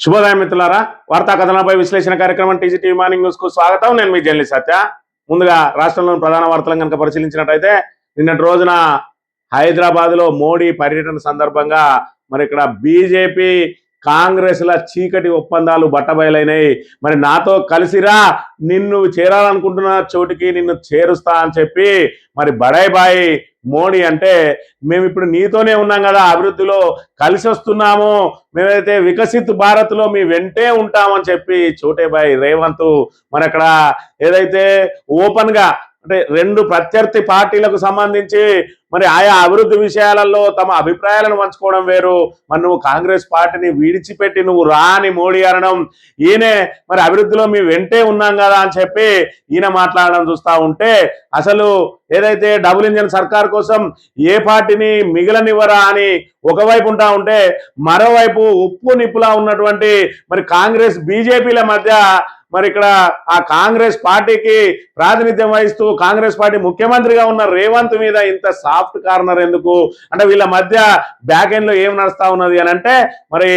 శుభోదయం మిత్రులారా, వార్తా కథనాలపై విశ్లేషణ కార్యక్రమం టీజీటీవీ మార్నింగ్ న్యూస్ కు స్వాగతం. నేను మీ జర్నలిస్ట్ సత్య. ముందుగా రాష్ట్రంలోని ప్రధాన వార్తలను కనుక పరిశీలించినట్టయితే నిన్నటి రోజున హైదరాబాద్ లో మోడీ పర్యటన సందర్భంగా మరి ఇక్కడ బీజేపీ కాంగ్రెస్ల చీకటి ఒప్పందాలు బట్టబయలైనాయి. మరి నాతో కలిసిరా, నిన్ను చేరాలనుకుంటున్న చోటికి నిన్ను చేరుస్తా అని చెప్పి మరి బడాయిబాయి మోడీ అంటే మేము ఇప్పుడు నీతోనే ఉన్నాం కదా, అభివృద్ధిలో కలిసి వస్తున్నాము, మేమైతే వికసిత్ భారత్ లో మీ వెంటే ఉంటామని చెప్పి చోటేబాయి రేవంత్ మరి అక్కడ ఏదైతే ఓపెన్ గా అంటే రెండు ప్రత్యర్థి పార్టీలకు సంబంధించి మరి ఆయా అభివృద్ధి విషయాలలో తమ అభిప్రాయాలను పంచుకోవడం వేరు, మరి నువ్వు కాంగ్రెస్ పార్టీని విడిచిపెట్టి నువ్వు రాని మోడీ అనడం, ఈయనే మరి అభివృద్ధిలో మీ వెంటే ఉన్నాం కదా అని చెప్పి ఈయన మాట్లాడడం చూస్తూ ఉంటే అసలు ఏదైతే డబుల్ ఇంజన్ సర్కార్ కోసం ఏ పార్టీని మిగిలనివ్వరా అని ఒకవైపు ఉంటా ఉంటే మరోవైపు ఉప్పు నిప్పులా ఉన్నటువంటి మరి కాంగ్రెస్ బీజేపీల మధ్య మరి ఇక్కడ ఆ కాంగ్రెస్ పార్టీకి ప్రాతినిధ్యం వహిస్తూ కాంగ్రెస్ పార్టీ ముఖ్యమంత్రిగా ఉన్న రేవంత్ మీద ఇంత సాఫ్ట్ కార్నర్ ఎందుకు అంటే వీళ్ళ మధ్య బ్యాక్ ఎండ్ లో ఏం నడుస్తా ఉన్నది అని అంటే మరి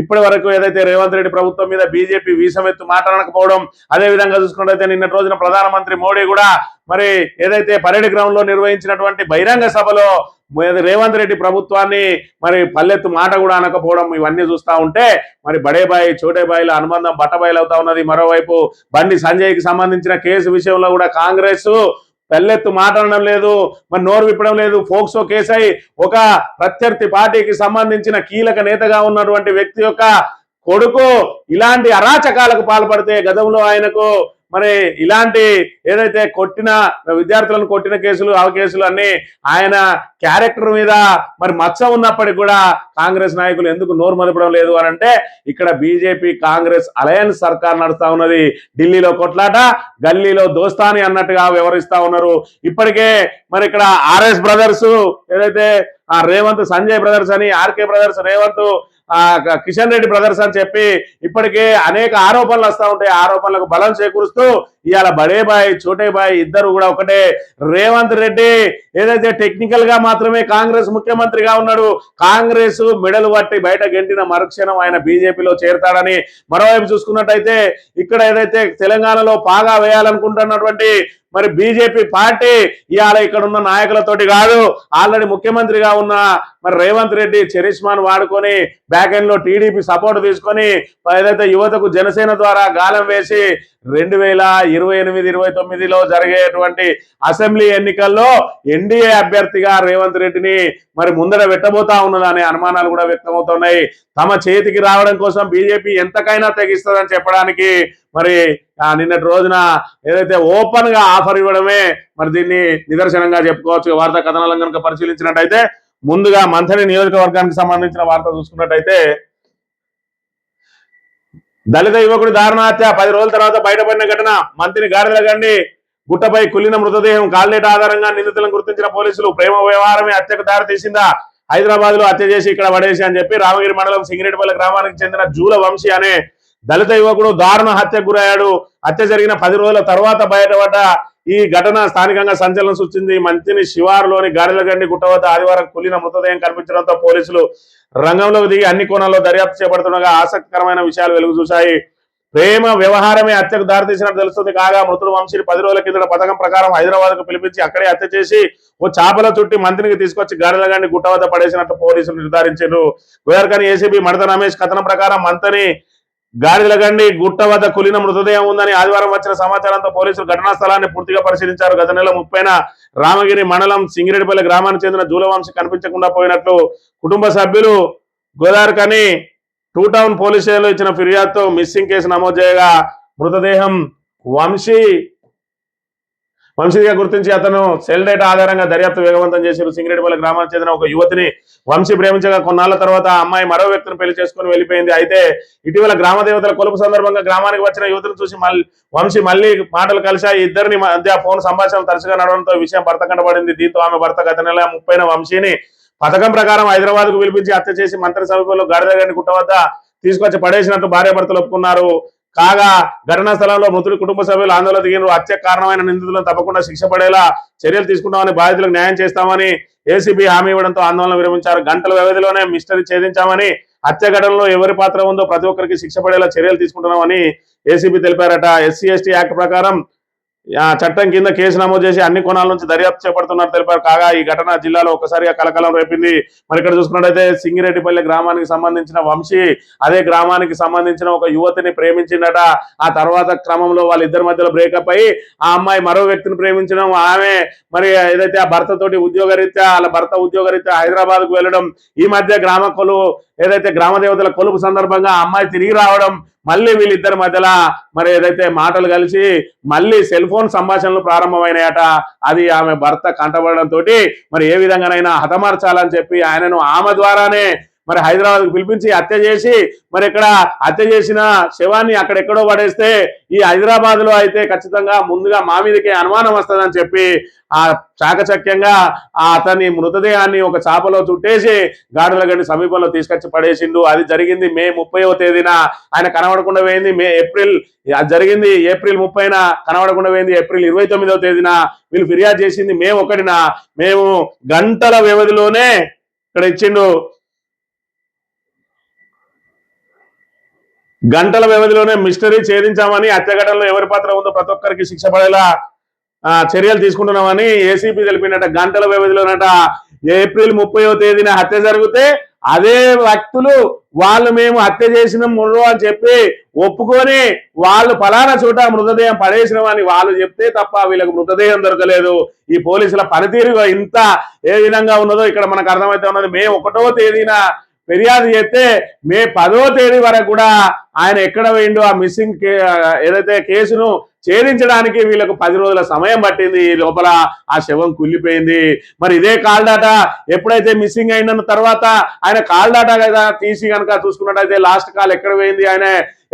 ఇప్పటి వరకు ఏదైతే రేవంత్ రెడ్డి ప్రభుత్వం మీద బీజేపీ వీసమెత్తు మాట్లాడకపోవడం, అదే విధంగా చూసుకున్నట్లయితే నిన్నటి రోజున ప్రధానమంత్రి మోడీ కూడా మరి ఏదైతే పరేడ్ గ్రౌండ్ లో నిర్వహించినటువంటి బహిరంగ సభలో రేవంత్ రెడ్డి ప్రభుత్వాన్ని మరి పల్లెత్తు మాట కూడా అనకపోవడం, ఇవన్నీ చూస్తూ ఉంటే మరి బడేబాయి చోటేబాయిల అనుబంధం బట్టబయలవుతా ఉన్నది. మరోవైపు బండి సంజయ్కి సంబంధించిన కేసు విషయంలో కూడా కాంగ్రెస్ పల్లెత్తు మాట్లాడడం లేదు, మరి నోరు విప్పడం లేదు. ఫోక్సో కేసు అయి ఒక ప్రత్యర్థి పార్టీకి సంబంధించిన కీలక నేతగా ఉన్నటువంటి వ్యక్తి యొక్క కొడుకు ఇలాంటి అరాచకాలకు పాల్పడితే గతంలో ఆయనకు మరి ఇలాంటి ఏదైతే కొట్టిన విద్యార్థులను కొట్టిన కేసులు ఆ కేసులు అన్ని ఆయన క్యారెక్టర్ మీద మరి మచ్చ ఉన్నప్పటికీ కూడా కాంగ్రెస్ నాయకులు ఎందుకు నోరు మదపడం లేదు అని అంటే ఇక్కడ బీజేపీ కాంగ్రెస్ అలయన్స్ సర్కార్ నడుస్తా ఉన్నది. ఢిల్లీలో కొట్లాట, గల్లీలో దోస్తాని అన్నట్టుగా వ్యవహరిస్తా ఉన్నారు. ఇప్పటికే మరి ఇక్కడ ఆర్ఎస్ బ్రదర్స్ ఏదైతే రేవంత్ సంజయ్ బ్రదర్స్ అని, RK brothers Revanth Kishan Reddy brothers అని చెప్పి ఇప్పటికే అనేక ఆరోపణలు వస్తూ ఉంటాయి. ఆరోపణలకు బలం చేకూరుస్తూ ఇవాళ బడేబాయి చోటేబాయి ఇద్దరు కూడా ఒకటే. రేవంత్ రెడ్డి ఏదైతే టెక్నికల్ గా మాత్రమే కాంగ్రెస్ ముఖ్యమంత్రిగా ఉన్నాడు, కాంగ్రెస్ మెడలు పట్టి బయట గెంటిన మరుక్షణం ఆయన బీజేపీలో చేరతాడని. మరోవైపు చూసుకున్నట్టయితే ఇక్కడ ఏదైతే తెలంగాణలో పాగా వేయాలనుకుంటున్నటువంటి మరి బీజేపీ పార్టీ ఇవాళ ఇక్కడ ఉన్న నాయకులతోటి కాదు, ఆల్రెడీ ముఖ్యమంత్రిగా ఉన్న మరి రేవంత్ రెడ్డి చరిష్మాను వాడుకొని బ్యాక్ ఎండ్ లో టీడీపీ సపోర్ట్ తీసుకొని ఏదైతే యువతకు జనసేన ద్వారా గాలం వేసి 2028-29లో జరిగేటువంటి అసెంబ్లీ ఎన్నికల్లో ఎన్డీఏ అభ్యర్థిగా రేవంత్ రెడ్డిని మరి ముందర పెట్టబోతా ఉన్నదనే అనుమానాలు కూడా వ్యక్తమవుతున్నాయి. తమ చేతికి రావడం కోసం బీజేపీ ఎంతకైనా తెగిస్తుందని చెప్పడానికి మరి నిన్నటి రోజున ఏదైతే ఓపెన్ గా ఆఫర్ ఇవ్వడమే మరి దీన్ని నిదర్శనంగా చెప్పుకోవచ్చు. వార్తా కథనాలను కనుక పరిశీలించినట్టయితే ముందుగా మంథని నియోజకవర్గానికి సంబంధించిన వార్త చూసుకున్నట్టయితే దళిత యువకుడి దారుణ హత్య 10 రోజుల తర్వాత బయటపడిన ఘటన. మంత్రి గాడిదల గండి గుట్టపై కులిన మృతదేహం కాల్డేట ఆధారంగా నిందితులను గుర్తించిన పోలీసులు. ప్రేమ వ్యవహారమే హత్యకు దారి తీసిందా, హైదరాబాద్ లో హత్య చేసి ఇక్కడ పడేసి అని చెప్పి రామగిరి మండలం సింగిరెడ్డిపల్లి గ్రామానికి చెందిన జూల వంశీ అనే దళిత యువకుడు దారుణ హత్యకు గురయ్యాడు. హత్య జరిగిన 10 రోజుల తర్వాత బయటపడ్డ ఈ ఘటన స్థానికంగా సంచలనం సృష్టించింది. మంత్రిని శివారులోని గాడిలగండి గుట్ట వద్ద ఆదివారం కులిన మృతదేహం కనిపించడంతో పోలీసులు రంగంలోకి దిగి అన్ని కోణాల్లో దర్యాప్తు చేపడుతుండగా ఆసక్తికరమైన విషయాలు వెలుగు చూశాయి. ప్రేమ వ్యవహారమే హత్యకు దారితీసినట్టు తెలుస్తుంది. కాగా మృతుడు వంశీని 10 రోజుల కిందట పథకం ప్రకారం హైదరాబాద్ కు పిలిపించి అక్కడే హత్య చేసి ఓ చాపల చుట్టి మంత్రికి తీసుకొచ్చి గాడిలగండి గుట్ట వద్ద పడేసినట్టు పోలీసులు నిర్ధారించారు. గోదావరిఖని ఏసీబీ మడత రమేష్ కథనం ప్రకారం మంత్రిని గాడిలగండి గుట్ట వద్ద కులిన మృతదేహం ఉందని ఆదివారం వచ్చిన సమాచారంతో పోలీసులు ఘటనా స్థలాన్ని పూర్తిగా పరిశీలించారు. గత నెల 30న రామగిరి మండలం సింగిరెడ్డిపల్లి గ్రామానికి చెందిన జూలవంశీ కనిపించకుండా పోయినట్లు కుటుంబ సభ్యులు గోదావరిఖని 2 టౌన్ పోలీస్ స్టేషన్లో ఇచ్చిన ఫిర్యాదుతో మిస్సింగ్ కేసు నమోదు చేయగా మృతదేహం వంశీగా గుర్తించి అతను సెల్ డేటా ఆధారంగా దర్యాప్తు వేగవంతం చేశారు. సింగిరెడ్డిపల్లి గ్రామానికి చెందిన ఒక యువతిని వంశీ ప్రేమించగా కొన్నాళ్ల తర్వాత ఆ అమ్మాయి మరో వ్యక్తిని పెళ్లి చేసుకుని వెళ్ళిపోయింది. అయితే ఇటీవల గ్రామ దేవతల కొలుపు సందర్భంగా గ్రామానికి వచ్చిన యువతిని చూసి వంశీ మళ్లీ మాటలు కలిశాయి. ఇద్దరిని మధ్య ఫోన్ సంభాషణలు తరచుగా నడవడంతో విషయం భర్త కంటపడింది. దీంతో ఆమె భర్త గత నెల 30న వంశీని పథకం ప్రకారం హైదరాబాద్ కు పిలిపించి హత్య చేసి మంత్రి సమీపంలో గాడిదగండి గుట్ట వద్ద తీసుకొచ్చి పడేసినట్టు భార్యాభర్తలు ఒప్పుకున్నారు. కాగా ఘటనా స్థలంలో మృతుడి కుటుంబ సభ్యులు ఆందోళన దిగిన హత్యకు కారణమైన నిందితులను తప్పకుండా శిక్ష పడేలా చర్యలు తీసుకుంటామని, బాధితులకు న్యాయం చేస్తామని ఏసీబీ హామీ ఇవ్వడంతో ఆందోళన విరమించారు. గంటల వ్యవధిలోనే మిస్టరీ ఛేదించామని హత్య ఘటనలో ఎవరి పాత్ర ఉందో ప్రతి ఒక్కరికి శిక్ష పడేలా చర్యలు తీసుకుంటున్నామని ఏసీబీ తెలిపారట. ఎస్సీ ఎస్టీ యాక్ట్ ప్రకారం చట్టం కింద కేసు నమోదు చేసి అన్ని కోణాల నుంచి దర్యాప్తు చేపడుతున్నారు తెలిపారు. కాగా ఈ ఘటన జిల్లాలో ఒక్కసారిగా కలకలం రేపింది. మరి ఇక్కడ చూసుకున్నట్టయితే సింగిరెడ్డిపల్లి గ్రామానికి సంబంధించిన వంశీ అదే గ్రామానికి సంబంధించిన ఒక యువతిని ప్రేమించిందట. ఆ తర్వాత క్రమంలో వాళ్ళిద్దరి మధ్యలో బ్రేకప్ అయ్యి ఆ అమ్మాయి మరో వ్యక్తిని ప్రేమించడం, ఆమె మరి ఏదైతే ఆ భర్తతోటి ఉద్యోగరీత్యా వాళ్ళ భర్త ఉద్యోగరీత్యా హైదరాబాద్ కు వెళ్ళడం, ఈ మధ్య గ్రామ కొలువు ఏదైతే గ్రామ దేవతల కొలుపు సందర్భంగా ఆ అమ్మాయి తిరిగి రావడం, మళ్ళీ వీళ్ళిద్దరి మధ్యలో మరి ఏదైతే మాటలు కలిసి మళ్ళీ సెల్ ఫోన్ సంభాషణలు ప్రారంభమైనాయట. అది ఆమె భర్త కంటపడడంతో మరి ఏ విధంగానైనా హతమార్చాలని చెప్పి ఆయనను ఆమె ద్వారానే మరి హైదరాబాద్కు పిలిపించి హత్య చేసి మరి ఇక్కడ హత్య చేసిన శవాన్ని అక్కడెక్కడో పడేస్తే ఈ హైదరాబాద్ లో అయితే ఖచ్చితంగా ముందుగా మా మీదకే అనుమానం వస్తుందని చెప్పి ఆ చాకచక్యంగా అతని మృతదేహాన్ని ఒక చాపలో చుట్టేసి గాడులగడ్డి సమీపంలో తీసుకొచ్చి పడేసిండు. అది జరిగింది మే 30వ తేదీన. ఆయన కనబడకుండా పోయింది జరిగింది ఏప్రిల్ 30న, కనబడకుండా పోయింది ఏప్రిల్ 29వ తేదీన. వీళ్ళు ఫిర్యాదు చేసింది మే 1న. మేము గంటల వ్యవధిలోనే ఇక్కడ ఇచ్చిండు, గంటల వ్యవధిలోనే మిస్టరీ ఛేదించామని, హత్య ఘటనలో ఎవరి పాత్ర ఉందో ప్రతి ఒక్కరికి శిక్ష పడేలా చర్యలు తీసుకుంటున్నామని ఏసీపీ తెలిపినట. గంటల వ్యవధిలోనట ఏప్రిల్ 30వ తేదీన హత్య జరిగితే అదే వ్యక్తులు వాళ్ళు మేము హత్య చేసిన ముర్రు అని చెప్పి ఒప్పుకొని వాళ్ళు ఫలానా చోట మృతదేహం పడేసినామని వాళ్ళు చెప్తే తప్ప వీళ్ళకి మృతదేహం దొరకలేదు. ఈ పోలీసుల పనితీరు ఇంత ఏ విధంగా ఉన్నదో ఇక్కడ మనకు అర్థమైతే ఉన్నది. మే 1వ తేదీన ఫిర్యాదు చేస్తే మే 10వ తేదీ వరకు కూడా ఆయన ఎక్కడ పోయిండు ఆ మిస్సింగ్ ఏదైతే కేసును ఛేదించడానికి వీళ్ళకు 10 రోజుల సమయం పట్టింది. ఈ లోపల ఆ శవం కుళ్ళిపోయింది. మరి ఇదే కాల్ డాటా ఎప్పుడైతే మిస్సింగ్ అయిన తర్వాత ఆయన కాల్ డాటా కదా తీసి కనుక చూసుకున్నట్టయితే లాస్ట్ కాల్ ఎక్కడ పోయింది, ఆయన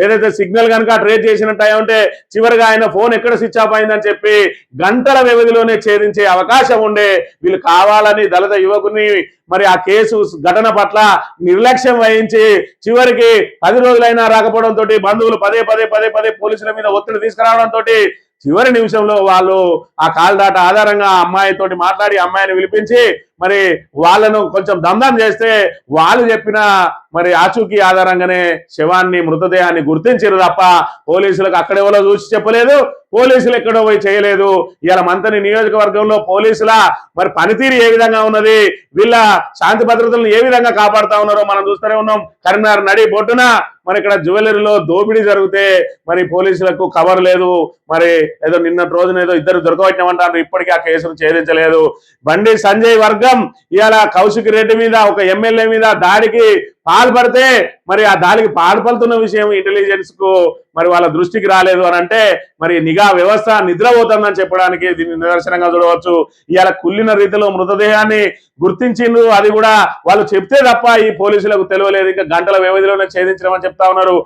ఏదైతే సిగ్నల్ కనుక ట్రేస్ చేసినట్టు ఉంటే చివరిగా ఆయన ఫోన్ ఎక్కడ స్విచ్ ఆఫ్ అయిందని చెప్పి గంటల వ్యవధిలోనే ఛేదించే అవకాశం ఉండే. వీళ్ళు కావాలని దళిత యువకుని మరి ఆ కేసు ఘటన పట్ల నిర్లక్ష్యం వహించి చివరికి 10 రోజులైనా రాకపోవడంతో బంధువులు పదే పోలీసుల మీద ఒత్తిడి తీసుకురావడంతో చివరి నిమిషంలో వాళ్ళు ఆ కాల్ డాటా ఆధారంగా అమ్మాయితోటి మాట్లాడి అమ్మాయిని పిలిపించి మరి వాళ్ళను కొంచెం దమ్దం చేస్తే వాళ్ళు చెప్పిన మరి ఆచూకీ ఆధారంగానే శవాన్ని మృతదేహాన్ని గుర్తించారు తప్ప పోలీసులకు అక్కడెవరో చూసి చెప్పలేదు, పోలీసులు ఎక్కడో పోయి చేయలేదు. ఇవాళ మంతని నియోజకవర్గంలో పోలీసుల మరి పనితీరు ఏ విధంగా ఉన్నది, వీళ్ళ శాంతి భద్రతలను ఏ విధంగా కాపాడుతా ఉన్నారో మనం చూస్తూనే ఉన్నాం. కరీంనగర్ నడి బొడ్డున మరి ఇక్కడ జ్యువెలరీలో దోపిడీ జరిగితే మరి పోలీసులకు కవర్ లేదు. మరి ఏదో నిన్నటి రోజున ఏదో ఇద్దరు దొరకబట్టినామంటారు, ఇప్పటికీ ఆ కేసును ఛేదించలేదు. బండి సంజయ్ వర్గం ఇవాళ కౌశిక్ రెడ్డి మీద ఒక ఎమ్మెల్యే మీద దాడికి పాల్పడితే మరి ఆ దాడికి పాల్పడుతున్న విషయం ఇంటెలిజెన్స్ కు మరి వాళ్ళ దృష్టికి రాలేదు అని అంటే మరి నిఘా వ్యవస్థ నిద్రపోతుందని చెప్పడానికి దీన్ని నిదర్శనంగా చూడవచ్చు. ఇవాళ కుళ్ళిన రీతిలో మృతదేహాన్ని గుర్తించిండ్రు, అది కూడా వాళ్ళు చెప్తే తప్ప ఈ పోలీసులకు తెలియలేదు. ఇంకా గంటల వ్యవధిలోనే ఛేదించడం అని చెప్తా ఉన్నారు.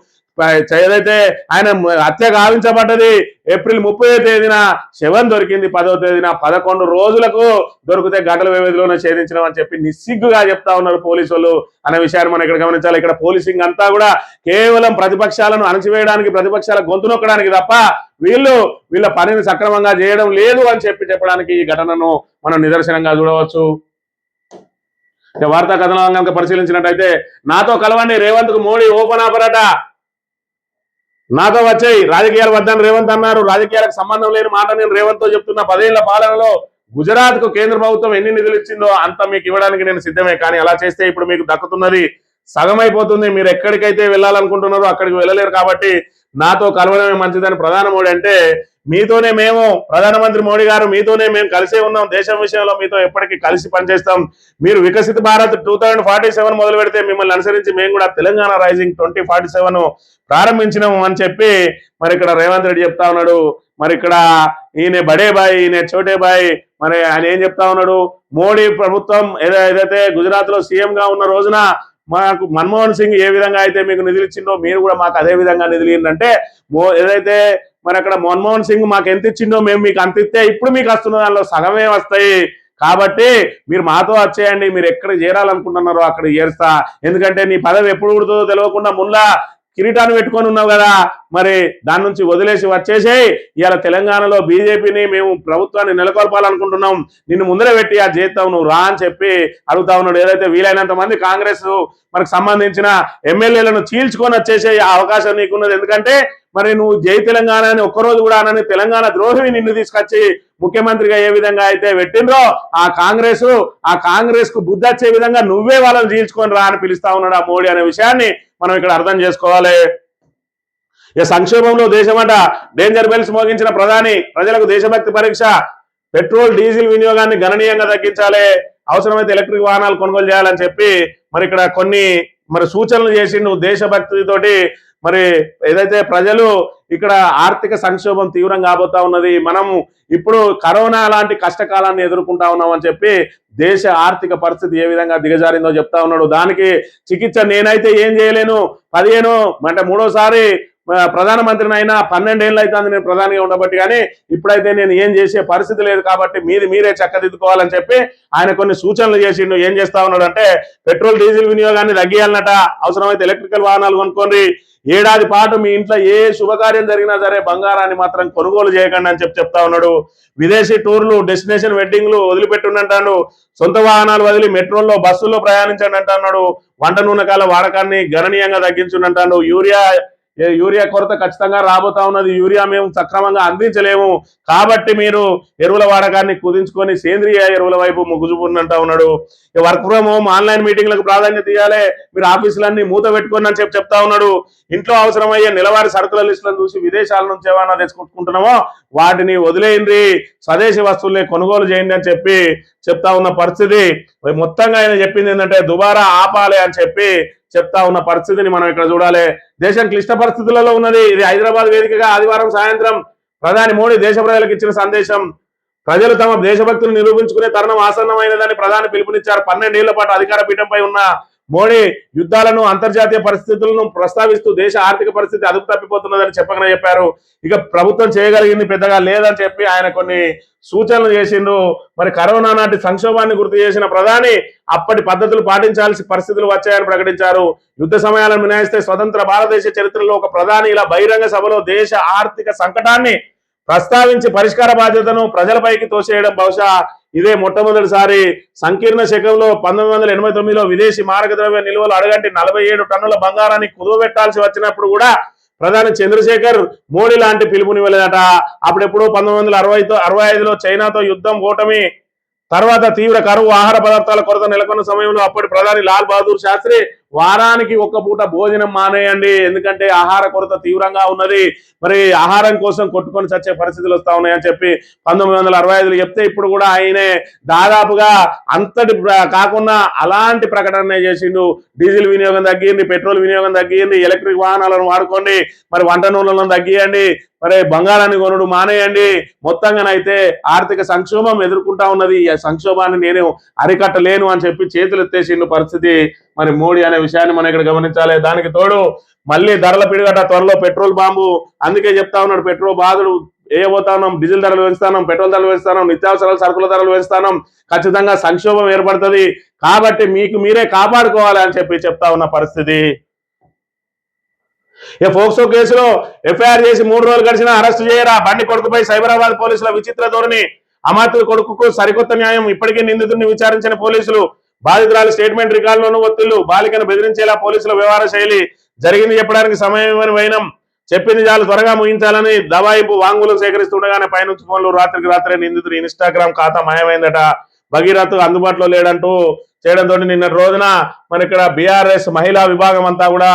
ఏదైతే ఆయన హత్య గావించబడ్డది ఏప్రిల్ 30వ తేదీన, శవం దొరికింది 10వ తేదీన. 11 రోజులకు దొరికితే గంటల వ్యవధిలోనే ఛేదించడం అని చెప్పి నిస్సిగ్గుగా చెప్తా ఉన్నారు పోలీసులు అనే విషయాన్ని మనం ఇక్కడ గమనించాలి. ఇక్కడ పోలీసింగ్ అంతా కూడా కేవలం ప్రతిపక్షాలను అణచివేయడానికి, ప్రతిపక్షాల గొంతు నొక్కడానికి తప్ప వీళ్ళ పనిని సక్రమంగా చేయడం లేదు అని చెప్పడానికి ఈ ఘటనను మనం నిదర్శనంగా చూడవచ్చు. వార్తా కథనాలను కనుక పరిశీలించినట్టయితే నాతో కలవండి, రేవంత్ కు మోడీ ఓపెన్ ఆపరట. నాతో వచ్చాయి, రాజకీయాలు వద్దని రేవంత్ అన్నారు. రాజకీయాలకు సంబంధం లేని మాట నేను రేవంత్ తో చెప్తున్నా. 10 ఏళ్ల పాలనలో గుజరాత్ కు కేంద్ర ప్రభుత్వం ఎన్ని నిధులు ఇచ్చిందో అంత మీకు ఇవ్వడానికి నేను సిద్ధమే. కానీ అలా చేస్తే ఇప్పుడు మీకు దక్కుతున్నది సగమైపోతుంది. మీరు ఎక్కడికైతే వెళ్ళాలనుకుంటున్నారో అక్కడికి వెళ్ళలేరు. కాబట్టి నాతో కలవడమే మంచిదని ప్రధాని మోడీ అంటే, మీతోనే మేము ప్రధానమంత్రి మోడీ గారు మీతోనే మేము కలిసే ఉన్నాం, దేశం విషయంలో మీతో ఎప్పటికీ కలిసి పనిచేస్తాం. మీరు వికసిత భారత్ 2047 మొదలు పెడితే మిమ్మల్ని అనుసరించి మేము కూడా తెలంగాణ రైజింగ్ 2047 ప్రారంభించినాము అని చెప్పి మరి ఇక్కడ రేవంత్ రెడ్డి చెప్తా ఉన్నాడు. మరి ఇక్కడ ఈయన బడే బాయ్, ఈయన చోటే బాయ్, మరి ఆయన ఏం చెప్తా ఉన్నాడు, మోడీ ప్రభుత్వం ఏదైతే గుజరాత్ లో సీఎం గా ఉన్న రోజున మాకు మన్మోహన్ సింగ్ ఏ విధంగా అయితే మీకు నిధులు ఇచ్చిండో మీరు కూడా మాకు అదే విధంగా నిధులు ఇవ్వండి. ఏదైతే మరి అక్కడ మన్మోహన్ సింగ్ మాకు ఎంత ఇచ్చిండో మేము మీకు అంత ఇస్తే ఇప్పుడు మీకు వస్తున్న దానిలో సగమే వస్తాయి. కాబట్టి మీరు మాతో వచ్చేయండి, మీరు ఎక్కడ చేరాలనుకుంటున్నారో అక్కడ చేరుస్తా. ఎందుకంటే నీ పదవి ఎప్పుడు ఉడుతుందో తెలియకుండా ముల్లా కిరీటాన్ని పెట్టుకొని ఉన్నావు కదా, మరి దాని నుంచి వదిలేసి వచ్చేసేయి. ఇవాళ తెలంగాణలో బీజేపీని మేము ప్రభుత్వాన్ని నెలకొల్పాలనుకుంటున్నాం, నిన్ను ముందర పెట్టి ఆ చేస్తావు, నువ్వు రా అని చెప్పి అడుగుతా ఉన్నాడు. ఏదైతే వీలైనంత మంది కాంగ్రెస్ మనకు సంబంధించిన ఎమ్మెల్యేలను చీల్చుకొని వచ్చేసే అవకాశం నీకున్నది. ఎందుకంటే మరి నువ్వు జై తెలంగాణ అని ఒక్కరోజు కూడా అనని తెలంగాణ ద్రోహిని నిన్ను తీసుకొచ్చి ముఖ్యమంత్రిగా ఏ విధంగా అయితే పెట్టిండ్రో ఆ కాంగ్రెస్ కు బుద్ధి వచ్చే విధంగా నువ్వే వాళ్ళని చీల్చుకొని రా అని పిలుస్తా ఉన్నాడు ఆ మోడీ అనే విషయాన్ని మనం ఇక్కడ అర్థం చేసుకోవాలి. ఇక సంక్షోభంలో దేశమట, డేంజర్ బెల్స్ మోగించిన ప్రధాని, ప్రజలకు దేశభక్తి పరీక్ష, పెట్రోల్ డీజిల్ వినియోగాన్ని గణనీయంగా తగ్గించాలి, అవసరమైతే ఎలక్ట్రిక్ వాహనాలు కొనుగోలు చేయాలని చెప్పి మరి ఇక్కడ కొన్ని సూచనలు చేసి నువ్వు దేశభక్తితోటి మరి ఏదైతే ప్రజలు ఇక్కడ ఆర్థిక సంక్షోభం తీవ్రంగా కాబోతా ఉన్నది, మనము ఇప్పుడు కరోనా లాంటి కష్టకాలాన్ని ఎదుర్కొంటా ఉన్నాం అని చెప్పి దేశ ఆర్థిక పరిస్థితి ఏ విధంగా దిగజారిందో చెప్తా ఉన్నాడు. దానికి చికిత్స నేనైతే ఏం చేయలేను, 15 అంటే మూడోసారి ప్రధానమంత్రిని అయినా 12 ఏళ్ళు అవుతుంది నేను ప్రధానిగా ఉండబట్టి, కానీ ఇప్పుడైతే నేను ఏం చేసే పరిస్థితి లేదు కాబట్టి మీరే చక్కదిద్దుకోవాలని చెప్పి ఆయన కొన్ని సూచనలు చేసిండు. ఏం చేస్తా ఉన్నాడు అంటే పెట్రోల్ డీజిల్ వినియోగాన్ని తగ్గియాలన్నట, అవసరమైతే ఎలక్ట్రికల్ వాహనాలు కొనుక్కోండి, ఏడాది పాటు మీ ఇంట్లో ఏ శుభకార్యం జరిగినా సరే బంగారాన్ని మాత్రం కొనుగోలు చేయకండి అని చెప్తా ఉన్నాడు. విదేశీ టూర్లు, డెస్టినేషన్ వెడ్డింగ్లు వదిలిపెట్టుండంటాడు, సొంత వాహనాలు వదిలి మెట్రోల్లో బస్సుల్లో ప్రయాణించండి అంటున్నాడు, వంట నూనెకాల వాడకాన్ని గణనీయంగా తగ్గించుండంటాడు, యూరియా కొరత ఖచ్చితంగా రాబోతా ఉన్నది, యూరియా మేము సక్రమంగా అందించలేము కాబట్టి మీరు ఎరువుల వాడకాన్ని కుదించుకొని సేంద్రియ ఎరువుల వైపు మొగ్గు చూపుందంటా ఉన్నాడు. వర్క్ ఫ్రమ్ హోమ్, ఆన్లైన్ మీటింగ్లకు ప్రాధాన్యత ఇవ్వాలి, మీరు ఆఫీసులన్నీ మూత పెట్టుకోండి అని చెప్తా ఉన్నాడు. ఇంట్లో అవసరమయ్యే నెలవారీ సరుకుల లిస్టులను చూసి విదేశాల నుంచి ఏమైనా తెచ్చుకుంటున్నామో వాటిని వదిలేయండి, స్వదేశీ వస్తువుల్ని కొనుగోలు చేయండి అని చెప్పి చెప్తా ఉన్న పరిస్థితి. మొత్తంగా ఆయన చెప్పింది ఏంటంటే దుబారా ఆపాలి అని చెప్పి చెప్తా ఉన్న పరిస్థితిని మనం ఇక్కడ చూడాలి. దేశం క్లిష్ట పరిస్థితులలో ఉన్నది. ఇది హైదరాబాద్ వేదికగా ఆదివారం సాయంత్రం ప్రధాని మోడీ దేశ ప్రజలకు ఇచ్చిన సందేశం. ప్రజలు తమ దేశభక్తులు నిరూపించుకునే తరుణం ఆసన్నమైనదని ప్రధాని పిలుపునిచ్చారు. 12 ఏళ్ల పాటు అధికార పీఠంపై ఉన్న మోడీ యుద్ధాలను, అంతర్జాతీయ పరిస్థితులను ప్రస్తావిస్తూ దేశ ఆర్థిక పరిస్థితి అదుపు తప్పిపోతున్నదని చెప్పారు. ఇక ప్రభుత్వం చేయగలిగింది పెద్దగా లేదని చెప్పి ఆయన కొన్ని సూచనలు చేసిండు. మరి కరోనా నాటి సంక్షోభాన్ని గుర్తు చేసిన ప్రధాని అప్పటి పద్ధతులు పాటించాల్సిన పరిస్థితులు వచ్చాయని ప్రకటించారు. యుద్ధ సమయాలను మినహాయిస్తే స్వతంత్ర భారతదేశ చరిత్రలో ఒక ప్రధాని ఇలా బహిరంగ సభలో దేశ ఆర్థిక సంకటాన్ని ప్రస్తావించి పరిష్కార బాధ్యతను ప్రజలపైకి తోసేయడం బహుశా ఇదే మొట్టమొదటిసారి. సంకీర్ణ శకంలో 1989లో విదేశీ మారక ద్రవ్య నిల్వలు అడగంటి 47 టన్నుల బంగారాన్ని కుదువబెట్టాల్సి వచ్చినప్పుడు కూడా ప్రధాని చంద్రశేఖర్ మోడీ లాంటి పిలుపునివ్వలేదట. అప్పుడెప్పుడు 1965లో చైనాతో యుద్ధం, ఓటమి తర్వాత తీవ్ర కరువు, ఆహార పదార్థాల కొరత నెలకొన్న సమయంలో అప్పటి ప్రధాని లాల్ బహదూర్ శాస్త్రి వారానికి ఒక్క పూట భోజనం మానేయండి, ఎందుకంటే ఆహార కొరత తీవ్రంగా ఉన్నది, మరి ఆహారం కోసం కొట్టుకొని చచ్చే పరిస్థితులు వస్తా ఉన్నాయని చెప్పి 1965లో చెప్తే ఇప్పుడు కూడా ఆయనే దాదాపుగా అంతటి కాకుండా అలాంటి ప్రకటన చేసిండు. డీజిల్ వినియోగం తగ్గియండి, పెట్రోల్ వినియోగం తగ్గియండి, ఎలక్ట్రిక్ వాహనాలను వాడుకోండి, మరి వంట నూనెలను తగ్గియండి, మరి బంగారాన్ని కొనుడు మానేయండి. మొత్తంగానైతే ఆర్థిక సంక్షోభం ఎదుర్కొంటా ఉన్నది, ఈ సంక్షోభాన్ని నేను అరికట్టలేను అని చెప్పి చేతులు ఎత్తేసిండు పరిస్థితి మరి మోడీ అనే విషయాన్ని మనం ఇక్కడ గమనించాలి. దానికి తోడు మళ్ళీ ధరల పిడిగట, త్వరలో పెట్రోల్ బాంబు. అందుకే చెప్తా ఉన్నాడు, పెట్రోల్ బాధలు వేయబోతాం, డీజిల్ ధరలు పెంచుతాం, పెట్రోల్ ధరలు పెంచుతాం, నిత్యావసరాల సరుకుల ధరలు పెంచుతాం, ఖచ్చితంగా సంక్షోభం ఏర్పడుతుంది కాబట్టి మీకు మీరే కాపాడుకోవాలి అని చెప్పి చెప్తా ఉన్న పరిస్థితి. ఫోక్సో కేసులో ఎఫ్ఐఆర్ చేసి 3 రోజులు గడిచినా అరెస్టు చేయరా, బండి కొడుకుపై సైబరాబాద్ పోలీసుల విచిత్ర ధోరణి, అమాత్యుల కొడుకుకు సరికొత్త న్యాయం, ఇప్పటికే నిందితుడిని విచారించిన పోలీసులు, బాధితురాలు స్టేట్మెంట్ రికార్డులోనూ ఒత్తిళ్లు, బాలికను బెదిరించేలా పోలీసుల వ్యవహార శైలి, జరిగింది చెప్పడానికి సమయం వైనం, చెప్పింది చాలు త్వరగా ముగించాలని దబాయింపు, వాంగ్మూలం సేకరిస్తుండగానే పైనుంచి ఫోన్లు, రాత్రికి రాత్రే నిందితుడు ఇన్స్టాగ్రామ్ ఖాతా మాయమైందట, భగీరథ్ అందుబాటులో లేడంటూ చేయడంతో నిన్న రోజున మరి ఇక్కడ బీఆర్ఎస్ మహిళా విభాగం అంతా కూడా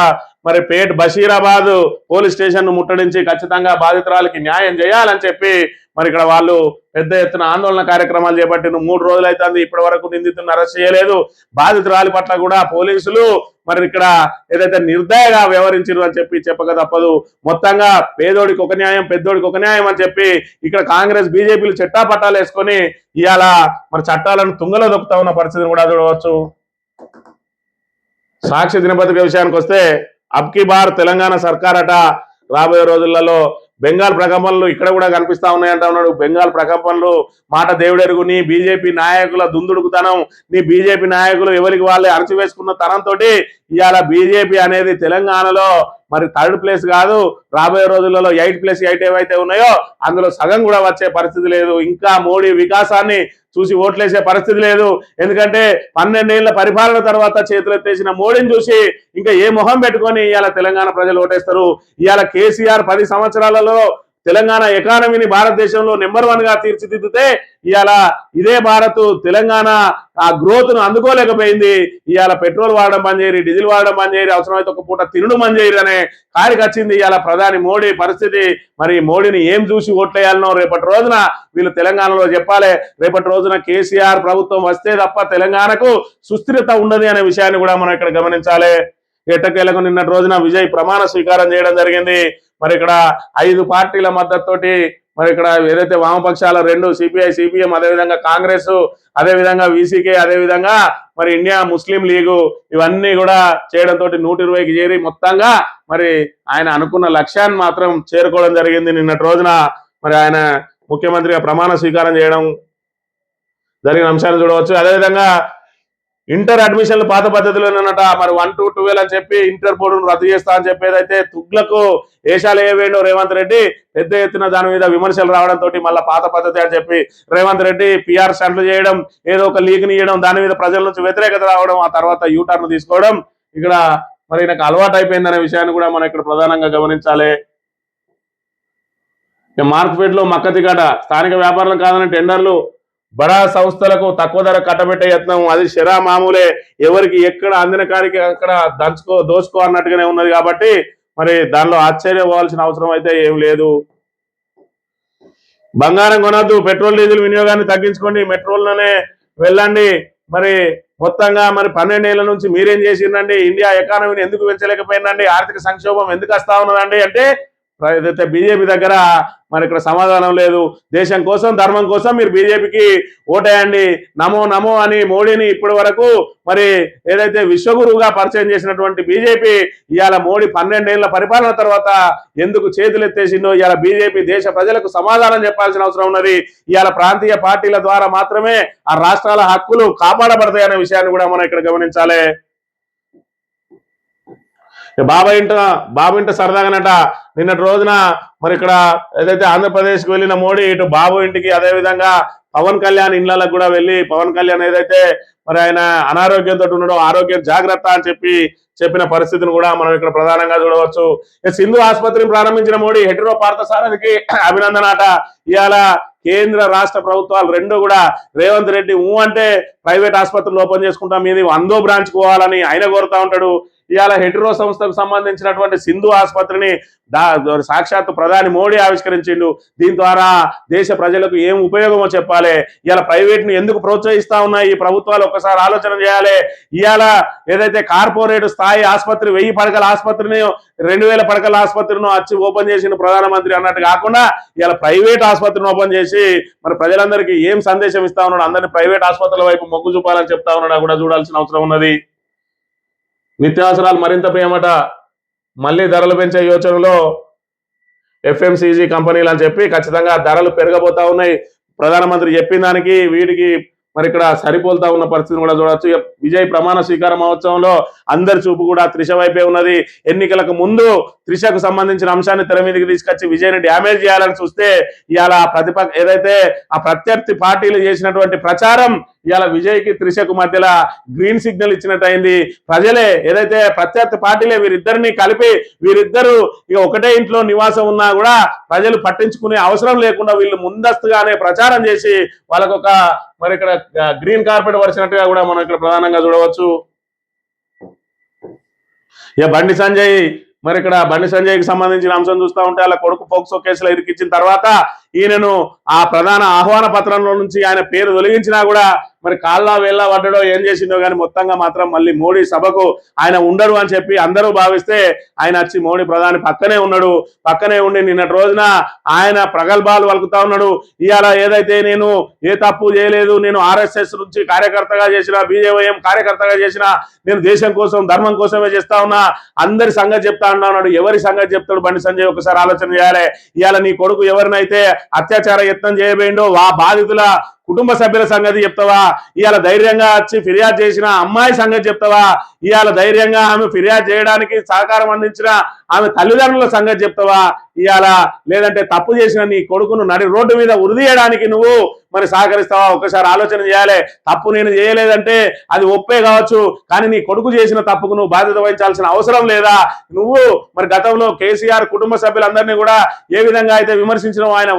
మరి పేట్ బషీరాబాద్ పోలీస్ స్టేషన్ ను ముట్టడించి ఖచ్చితంగా బాధితురాలకి న్యాయం చేయాలని చెప్పి మరి ఇక్కడ వాళ్ళు పెద్ద ఎత్తున ఆందోళన కార్యక్రమాలు చేపట్టిన 3 రోజులు అవుతుంది, ఇప్పటి వరకు నిందితులను అరెస్ట్ చేయలేదు. బాధితురాలి పట్ల కూడా పోలీసులు మరి ఇక్కడ ఏదైతే నిర్దయగా వ్యవహరించారు అని చెప్పి చెప్పక తప్పదు. మొత్తంగా పేదోడికి ఒక న్యాయం, పెద్దోడికి ఒక న్యాయం అని చెప్పి ఇక్కడ కాంగ్రెస్ బీజేపీలు చట్టా పట్టాలు వేసుకొని ఇవాళ మరి చట్టాలను తుంగలో దొక్కుతా ఉన్న పరిస్థితిని కూడా చూడవచ్చు. సాక్షి దినపత్రిక విషయానికి వస్తే అబ్కి బార్ తెలంగాణ సర్కార్ అట రాబోయే రోజులలో బెంగాల్ ప్రకంపనలు ఇక్కడ కూడా కనిపిస్తా ఉన్నాయంటా ఉన్నాడు. బెంగాల్ ప్రకంపనలు మాట దేవుడెరుగు, నీ బీజేపీ నాయకుల దుందుడుకుతనం, నీ బీజేపీ నాయకులు ఎవరికి వాళ్ళే అణచివేసుకున్న తనంతో ఇవాళ బీజేపీ అనేది తెలంగాణలో మరి 3rd ప్లేస్ కాదు, రాబోయే రోజులలో 8+8 ఏవైతే ఉన్నాయో అందులో సగం కూడా వచ్చే పరిస్థితి లేదు. ఇంకా మోడీ వికాసాన్ని చూసి ఓట్లేసే పరిస్థితి లేదు. ఎందుకంటే 12 ఏళ్ల పరిపాలన తర్వాత చేతులెత్తేసిన మోడీని చూసి ఇంకా ఏ మొహం పెట్టుకొని ఇవాళ తెలంగాణ ప్రజలు ఓటేస్తారు? ఇవాళ కేసీఆర్ 10 సంవత్సరాలలో తెలంగాణ ఎకానమీని భారతదేశంలో నెంబర్ 1 గా తీర్చిదిద్దితే ఇవాళ ఇదే భారత్ తెలంగాణ ఆ గ్రోత్ ను అందుకోలేకపోయింది. ఇవాళ పెట్రోల్ వాడడం బంద్ చేయరు, డీజిల్ వాడడం బంద్ చేయరు, అవసరమైతే ఒక పూట తినడం బంద్ చేయరు అనే కాడికి వచ్చింది ఇవాళ ప్రధాని మోడీ పరిస్థితి. మరి మోడీని ఏం చూసి ఓట్లేయాలనో రేపటి రోజున వీళ్ళు తెలంగాణలో చెప్పాలి. రేపటి రోజున కేసీఆర్ ప్రభుత్వం వస్తే తప్ప తెలంగాణకు సుస్థిరత ఉండదు అనే విషయాన్ని కూడా మనం ఇక్కడ గమనించాలి. ఎట్టకేలకు నిన్నటి రోజున విజయ్ ప్రమాణ స్వీకారం చేయడం జరిగింది. మరి ఇక్కడ 5 పార్టీల మద్దతుతోటి మరి ఇక్కడ ఏదైతే వామపక్షాల 2 సిపిఐ, సిపిఎం, అదేవిధంగా కాంగ్రెస్, అదేవిధంగా వీసీకే, అదేవిధంగా మరి ఇండియా ముస్లిం లీగు ఇవన్నీ కూడా చేయడంతో 120కి చేరి మొత్తంగా మరి ఆయన అనుకున్న లక్ష్యాన్ని మాత్రం చేరుకోవడం జరిగింది. నిన్నటి రోజున మరి ఆయన ముఖ్యమంత్రిగా ప్రమాణ స్వీకారం చేయడం జరిగిన అంశాన్ని చూడవచ్చు. అదేవిధంగా ఇంటర్ అడ్మిషన్లు పాత పద్ధతిలోనట మరి 1 to 12 అని చెప్పి ఇంటర్ బోర్డును రద్దు చేస్తా అని చెప్పేదైతే తుగ్లకు ఏషాలు వేయండు రేవంత్ రెడ్డి. పెద్ద ఎత్తున దాని మీద విమర్శలు రావడంతో మళ్ళీ పాత పద్ధతి అని చెప్పి రేవంత్ రెడ్డి పిఆర్ స్టంట్లు చేయడం, ఏదో ఒక లీక్ని ఇవ్వడం, దాని మీద ప్రజల నుంచి వ్యతిరేకత రావడం, ఆ తర్వాత యూటర్న్ తీసుకోవడం ఇక్కడ మరి నాకు అలవాటు అయిపోయిందనే విషయాన్ని కూడా మనం ఇక్కడ ప్రధానంగా గమనించాలి. మార్కెట్ లో మక్కతికాట, స్థానిక వ్యాపారులు కాదని టెండర్లు బడా సంస్థలకు తక్కువ ధర కట్టబెట్టే యత్నం, అది శరా మామూలే, ఎవరికి ఎక్కడ అందిన కాడికి అక్కడ దోచుకో అన్నట్టుగానే ఉన్నది. కాబట్టి మరి దానిలో ఆశ్చర్యపోవాల్సిన అవసరం అయితే ఏం లేదు. బంగారం కొనొద్దు, పెట్రోల్ డీజిల్ వినియోగాన్ని తగ్గించుకోండి, మెట్రోల్లోనే వెళ్ళండి. మరి మొత్తంగా మరి 12 ఏళ్ల నుంచి మీరేం చేసిందండి? ఇండియా ఎకానమీని ఎందుకు పెంచలేకపోయిందండి? ఆర్థిక సంక్షోభం ఎందుకు వస్తా ఉన్నదండి అంటే ఏదైతే బీజేపీ దగ్గర మరి ఇక్కడ సమాధానం లేదు. దేశం కోసం, ధర్మం కోసం మీరు బీజేపీకి ఓటేయండి, నమో నమో అని మోడీని ఇప్పటి వరకు మరి ఏదైతే విశ్వగురువుగా పరిచయం చేసినటువంటి బీజేపీ ఇవాళ మోడీ 12 ఏళ్ల పరిపాలన తర్వాత ఎందుకు చేతులెత్తేసిందో ఇవాళ బీజేపీ దేశ ప్రజలకు సమాధానం చెప్పాల్సిన అవసరం ఉన్నది. ఇవాళ ప్రాంతీయ పార్టీల ద్వారా మాత్రమే ఆ రాష్ట్రాల హక్కులు కాపాడబడతాయనే విషయాన్ని కూడా మనం ఇక్కడ గమనించాలి. బాబు ఇంట సరదాగానట నిన్నటి రోజున మరి ఇక్కడ ఏదైతే ఆంధ్రప్రదేశ్కి వెళ్ళిన మోడీ ఇటు బాబు ఇంటికి, అదేవిధంగా పవన్ కళ్యాణ్ ఇళ్లకు కూడా వెళ్ళి పవన్ కళ్యాణ్ ఏదైతే మరి ఆయన అనారోగ్యంతో ఉన్నాడో ఆరోగ్యం జాగ్రత్త అని చెప్పిన పరిస్థితిని కూడా మనం ఇక్కడ ప్రధానంగా చూడవచ్చు. సింధు ఆసుపత్రిని ప్రారంభించిన మోడీ హెటరో పార్థసారథికి అభినందనాట. ఇవాళ కేంద్ర రాష్ట్ర ప్రభుత్వాలు 2 కూడా రేవంత్ రెడ్డి అంటే ప్రైవేట్ ఆసుపత్రులు ఓపెన్ చేసుకుంటాం, మీది 100వ బ్రాంచ్ పోవాలని ఆయన కోరుతా ఉంటాడు. ఇవాళ హెటరో సంస్థకు సంబంధించినటువంటి సింధు ఆసుపత్రిని సాక్షాత్తు ప్రధాని మోడీ ఆవిష్కరించిండు. దీని ద్వారా దేశ ప్రజలకు ఏం ఉపయోగమో చెప్పాలి. ఇవాళ ప్రైవేట్ ని ఎందుకు ప్రోత్సహిస్తా ఉన్నాయి ఈ ప్రభుత్వాలు ఒక్కసారి ఆలోచన చేయాలి. ఇవాళ ఏదైతే కార్పొరేట్ స్థాయి ఆసుపత్రి 1000 పడకల ఆసుపత్రిని 2000 పడకల ఆసుపత్రిని వచ్చి ఓపెన్ చేసిన ప్రధానమంత్రి అన్నట్టు కాకుండా ఇవాళ ప్రైవేట్ ఆసుపత్రిని ఓపెన్ చేసి మరి ప్రజలందరికీ ఏం సందేశం ఇస్తా ఉన్నాడు? అందరినీ ప్రైవేట్ ఆసుపత్రుల వైపు మొగ్గు చూపాలని చెప్తా ఉన్నాడు కూడా చూడాల్సిన అవసరం ఉన్నది. నిత్యావసరాలు మరింత ప్రియమట, మళ్ళీ ధరలు పెంచే యోచనలో ఎఫ్ఎంసీజీ కంపెనీలు అని చెప్పి ఖచ్చితంగా ధరలు పెరగబోతా ఉన్నాయి. ప్రధానమంత్రి చెప్పిన దానికి వీటికి మరి ఇక్కడ సరిపోలుతా ఉన్న పరిస్థితిని కూడా చూడవచ్చు. విజయ్ ప్రమాణ స్వీకార మహోత్సవంలో అందరి చూపు కూడా త్రిష వైపే ఉన్నది. ఎన్నికలకు ముందు త్రిషకు సంబంధించిన అంశాన్ని తెర మీదకి తీసుకొచ్చి విజయ్ని డ్యామేజ్ చేయాలని చూస్తే ఇవాళ ఏదైతే ఆ ప్రత్యర్థి పార్టీలు చేసినటువంటి ప్రచారం ఇవాళ విజయ్కి త్రిషకు మధ్యలో గ్రీన్ సిగ్నల్ ఇచ్చినట్టయింది. ప్రజలే ఏదైతే ప్రత్యర్థి పార్టీలే వీరిద్దరిని కలిపి వీరిద్దరు ఇక ఒకటే ఇంట్లో నివాసం ఉన్నా కూడా ప్రజలు పట్టించుకునే అవసరం లేకుండా వీళ్ళు ముందస్తుగానే ప్రచారం చేసి వాళ్ళకొక మరి ఇక్కడ గ్రీన్ కార్పెట్ వరిచినట్టుగా కూడా మనం ఇక్కడ ప్రధానంగా చూడవచ్చు. బండి సంజయ్ మరి ఇక్కడ బండి సంజయ్కి సంబంధించిన అంశం చూస్తూ ఉంటే అలా కొడుకు పోక్సో కేసులో ఇరికించిన తర్వాత ఈయనను ఆ ప్రధాన ఆహ్వాన పత్రంలో నుంచి ఆయన పేరు తొలగించినా కూడా మరి కాళ్ళ వేళ్ళ పడ్డడో ఏం చేసిందో కానీ మొత్తంగా మాత్రం మళ్ళీ మోడీ సభకు ఆయన ఉండడు అని చెప్పి అందరూ భావిస్తే ఆయన వచ్చి మోడీ ప్రధాని పక్కనే ఉండి నిన్నటి రోజున ఆయన ప్రగల్భాలు వలుకుతా ఉన్నాడు. ఇవాళ ఏదైతే నేను ఏ తప్పు చేయలేదు, నేను ఆర్ఎస్ఎస్ నుంచి కార్యకర్తగా చేసిన, బీజేవైఎం కార్యకర్తగా చేసిన, నేను దేశం కోసం ధర్మం కోసమే చేస్తా ఉన్నా, అందరి సంగతి చెప్తా ఉన్నాడు. ఎవరి సంగతి చెప్తాడు బండి సంజయ్? ఒకసారి ఆలోచన చేయాలి. ఇవాళ నీ కొడుకు ఎవరినైతే అత్యాచార యత్నం చేయబోయిండో ఆ బాధితుల కుటుంబ సభ్యుల సంగతి చెప్తావా? ఇవాళ ధైర్యంగా వచ్చి ఫిర్యాదు చేసిన అమ్మాయి సంగతి చెప్తావా? ఇవాళ ధైర్యంగా ఆమె ఫిర్యాదు చేయడానికి సహకారం అందించిన ఆమె తల్లిదండ్రుల సంగతి చెప్తావా? ఇవాళ లేదంటే తప్పు చేసిన నీ కొడుకును నడి రోడ్డు మీద ఉరిదీయడానికి నువ్వు మరి సహకరిస్తావా? ఒకసారి ఆలోచన చేయాలి. తప్పు నేను చేయలేదంటే అది ఒప్పే కావచ్చు, కానీ నీ కొడుకు చేసిన తప్పుకు నువ్వు బాధ్యత వహించాల్సిన అవసరం లేదా? నువ్వు మరి గతంలో కేసీఆర్ కుటుంబ సభ్యులందరినీ కూడా ఏ విధంగా అయితే విమర్శించినావు, ఆయన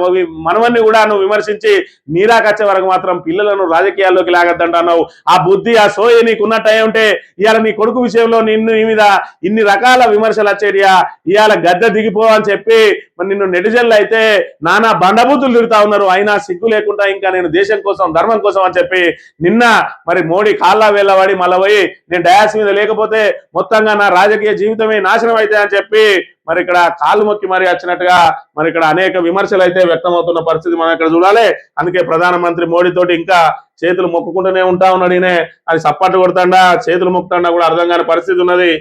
మనవన్ని కూడా నువ్వు విమర్శించి నీరాకచ్చే వరకు మాత్రం పిల్లలను రాజకీయాల్లోకి లాగద్దంటున్నావు. ఆ బుద్ధి ఆ సోయి నీకు ఉన్నట్టు ఉంటే ఇవాళ నీ కొడుకు విషయంలో నిన్ను ఈ మీద ఇన్ని రకాల విమర్శలు వచ్చేటియా? ఇవాళ గద్దె దిగిపో అని చెప్పి మరి నిన్ను నెటిజన్లు అయితే నానా బండబూతులు తిరుగుతా ఉన్నారు. అయినా సిగ్గు లేకుండా ఇంకా నేను దేశం కోసం ధర్మం కోసం అని చెప్పి నిన్న మరి మోడీ కాళ్ళ వేళ్ళవాడి మళ్ళీ పోయి నేను డయాస్ మీద లేకపోతే మొత్తంగా నా రాజకీయ జీవితమే నాశనం అయితే అని చెప్పి మరి ఇక్కడ కాళ్ళు మొక్కి మరి వచ్చినట్టుగా మరి ఇక్కడ అనేక విమర్శలు అయితే వ్యక్తమవుతున్న పరిస్థితి మనం ఇక్కడ చూడాలి. అందుకే ప్రధానమంత్రి మోడీ తోటి ఇంకా చేతులు మొక్కుకుంటూనే ఉంటా ఉన్నాడు. ఈయనే అది సప్పట్టు కొడతాడా చేతులు మొక్కుతాడా కూడా అర్థం కాని పరిస్థితి ఉన్నది.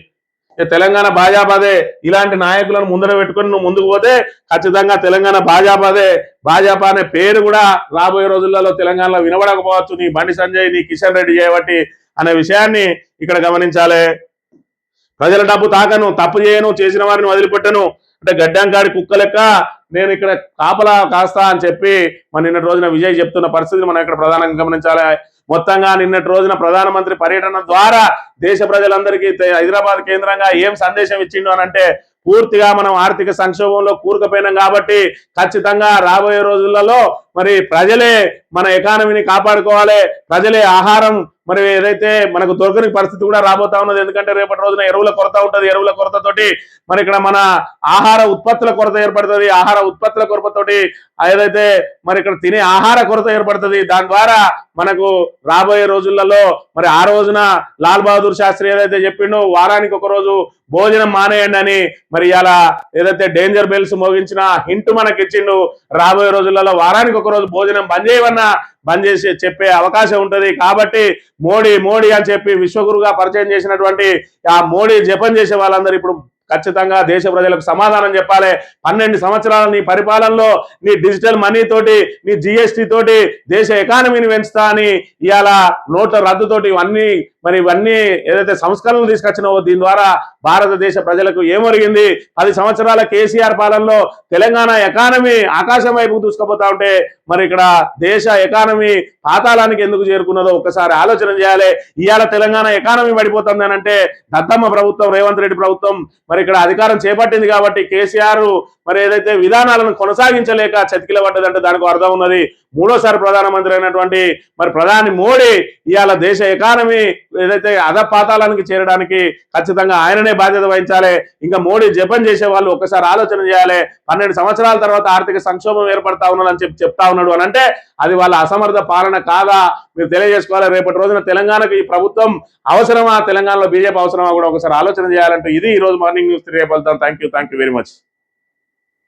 తెలంగాణ భాజపాదే ఇలాంటి నాయకులను ముందర పెట్టుకుని నువ్వు ముందుకు పోతే ఖచ్చితంగా తెలంగాణ భాజపాదే. భాజపా అనే పేరు కూడా రాబోయే రోజులలో తెలంగాణలో వినబడకపోవచ్చు. నీ బండి సంజయ్ నీ కిషన్ రెడ్డి చేయబట్టి అనే విషయాన్ని ఇక్కడ గమనించాలి. ప్రజల డబ్బు తాకను, తప్పు చేయను, చేసిన వారిని వదిలిపెట్టను అంటే గడ్డంకాడి కుక్క లెక్క నేను ఇక్కడ కాపలా కాస్తా అని చెప్పి మన నిన్నటి రోజున విజయ్ చెప్తున్న పరిస్థితిని మనం ఇక్కడ ప్రధానంగా గమనించాలి. మొత్తంగా నిన్నటి రోజున ప్రధానమంత్రి పర్యటన ద్వారా దేశ ప్రజలందరికీ హైదరాబాద్ కేంద్రంగా ఏం సందేశం ఇచ్చిండు అని అంటే పూర్తిగా మనం ఆర్థిక సంక్షోభంలో కూరుకుపోయినాం కాబట్టి ఖచ్చితంగా రాబోయే రోజులలో మరి ప్రజలే మన ఎకానమీని కాపాడుకోవాలి. ప్రజలే ఆహారం మరి ఏదైతే మనకు దొరకని పరిస్థితి కూడా రాబోతా ఉన్నది. ఎందుకంటే రేపటి రోజున ఎరువుల కొరత ఉంటుంది. ఎరువుల కొరతతోటి మరి ఇక్కడ మన ఆహార ఉత్పత్తుల కొరత ఏర్పడుతుంది. ఆహార ఉత్పత్తుల కొరతతోటి ఏదైతే మరి ఇక్కడ తినే ఆహార కొరత ఏర్పడుతుంది. దాని ద్వారా మనకు రాబోయే రోజులలో మరి ఆ రోజున లాల్ బహదూర్ శాస్త్రి ఏదైతే చెప్పిండో వారానికి ఒక రోజు భోజనం మానేయండి అని మరి ఇలా ఏదైతే డేంజర్ బెల్స్ మోగించిన హింట్ మనకి ఇచ్చిండు. రాబోయే రోజులలో వారానికి ఒక రోజు భోజనం బంద్ చేయవన్నా బంద్ చేసి చెప్పే అవకాశం ఉంటది. కాబట్టి మోడీ మోడీ అని చెప్పి విశ్వగురుగా పరిచయం చేసినటువంటి ఆ మోడీ జపం చేసే వాళ్ళందరూ ఇప్పుడు ఖచ్చితంగా దేశ ప్రజలకు సమాధానం చెప్పాలి. 12 సంవత్సరాల నీ పరిపాలనలో నీ డిజిటల్ మనీ తోటి నీ జిఎస్టీ తోటి దేశ ఎకానమీని పెంచుతా అని ఇవాళ నోట్ల రద్దుతోటి ఇవన్నీ ఏదైతే సంస్కరణలు తీసుకొచ్చినావో దీని ద్వారా భారతదేశ ప్రజలకు ఏమొరిగింది? 10 సంవత్సరాల కేసీఆర్ పాలనలో తెలంగాణ ఎకానమీ ఆకాశం వైపు దూసుకుపోతా ఉంటే మరి ఇక్కడ దేశ ఎకానమీ పాతాళానికి ఎందుకు చేరుకున్నదో ఒకసారి ఆలోచన చేయాలి. ఇవాళ తెలంగాణ ఎకానమీ పడిపోతుంది అని అంటే దత్తమ్మ ప్రభుత్వం రేవంత్ రెడ్డి ప్రభుత్వం మరి ఇక్కడ అధికారం చేపట్టింది కాబట్టి కేసీఆర్ మరి ఏదైతే విధానాలను కొనసాగించలేక చతికిల పడ్డదంటే దానికి అర్థం ఉన్నది. మూడోసారి ప్రధానమంత్రి అయినటువంటి మరి ప్రధాని మోడీ ఇవాళ దేశ ఎకానమీ ఏదైతే అధపాతాళానికి చేరడానికి ఖచ్చితంగా ఆయననే బాధ్యత వహించాలి. ఇంకా మోడీ జపం చేసే వాళ్ళు ఒకసారి ఆలోచన చేయాలి. 12 సంవత్సరాల తర్వాత ఆర్థిక సంక్షోభం ఏర్పడతా ఉన్నదని చెప్తా ఉన్నాడు అని అంటే అది వాళ్ళ అసమర్థ పాలన కాదా మీరు తెలియజేసుకోవాలి. రేపటి రోజున తెలంగాణకు ఈ ప్రభుత్వం అవసరమా, తెలంగాణలో బీజేపీ అవసరమా కూడా ఒకసారి ఆలోచన చేయాలంటే ఇది ఈ రోజు మార్నింగ్ న్యూస్. రేపు వెళ్తాం. Thank you very much.